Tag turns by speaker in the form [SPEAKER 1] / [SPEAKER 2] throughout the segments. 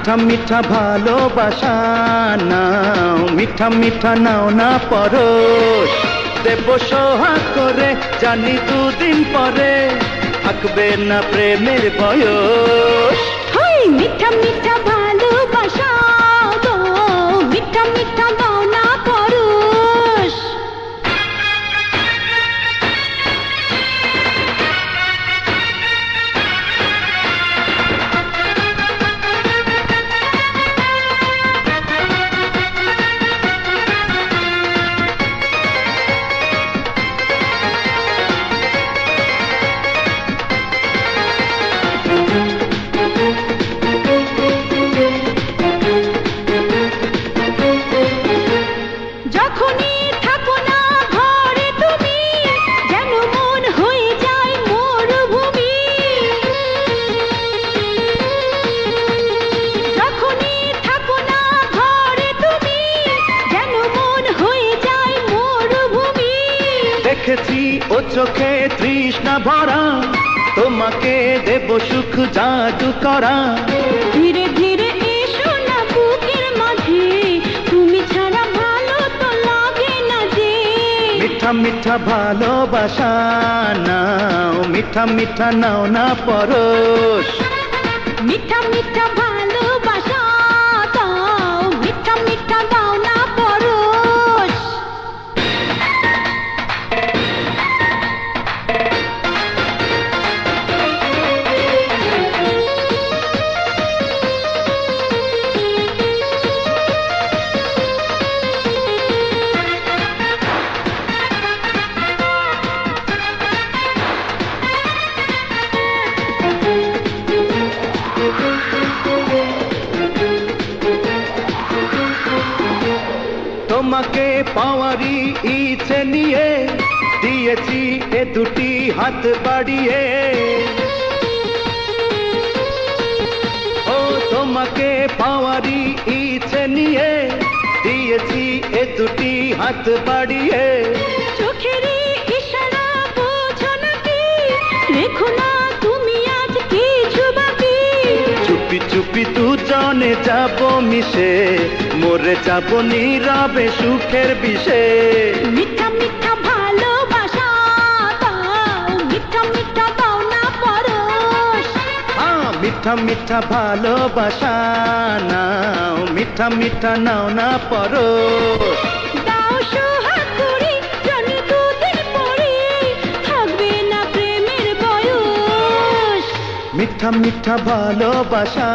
[SPEAKER 1] মিঠা মিঠা ভালোবাসা নাও, মিঠা মিঠা নাও না পরশ। দেব সোহাগ করে জানি দুদিন পরে থাকবে না প্রেমের বয়স।
[SPEAKER 2] মিঠা মিঠা ভালোবাসা গো, মিঠা মিঠা দাও না পরশ। যখনই থাকো না ঘরে তুমি, যেন মন হয়ে যায় মরুভূমি। যখনই থাকো না ঘরে তুমি, যেন মন হয়ে যায় মরুভূমি।
[SPEAKER 1] দেখেছি ও চোখে তৃষ্ণা ভরা, তোমাকে দেব সুখ জাদু করা।
[SPEAKER 2] ধীরে ধীরে এসো না বুকের মাঝে, তুমি ছাড়া ভালো তো লাগে না যে।
[SPEAKER 1] মিঠা মিঠা ভালোবাসা নাও, মিঠা মিঠা নাও না পরশ।
[SPEAKER 2] মিঠা মিঠা ভালোবাসা দাও, মিঠা মিঠা দাও না পরশ।
[SPEAKER 1] তোমাকে পাওয়ারই ইচ্ছে নিয়ে দিয়েছি এ দুটি হাত বাড়িয়ে। ও তোমাকে পাওয়ারই ইচ্ছে নিয়ে দিয়েছি এ দুটি হাত বাড়িয়ে।
[SPEAKER 2] চোখেরই ইশারা বোঝো নাকি, রেখো না তুমি আজ কিছু বাকি।
[SPEAKER 1] চুপি চুপি দুজনে যাব মিশে, মরে যাব নীরবে সুখের বিষে।
[SPEAKER 2] মিঠা মিঠা ভালোবাসা দাও, মিঠা মিঠা দাও না পরশ।
[SPEAKER 1] মিঠা মিঠা ভালোবাসা নাও, মিঠা মিঠা নাও না পরশ।
[SPEAKER 2] দাও সোহাগ করে জানি দুদিন পরে থাকবে না প্রেমের বয়স।
[SPEAKER 1] মিঠা মিঠা ভালোবাসা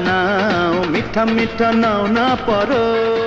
[SPEAKER 1] নাও, মিঠা মিঠা নাও না পরশ।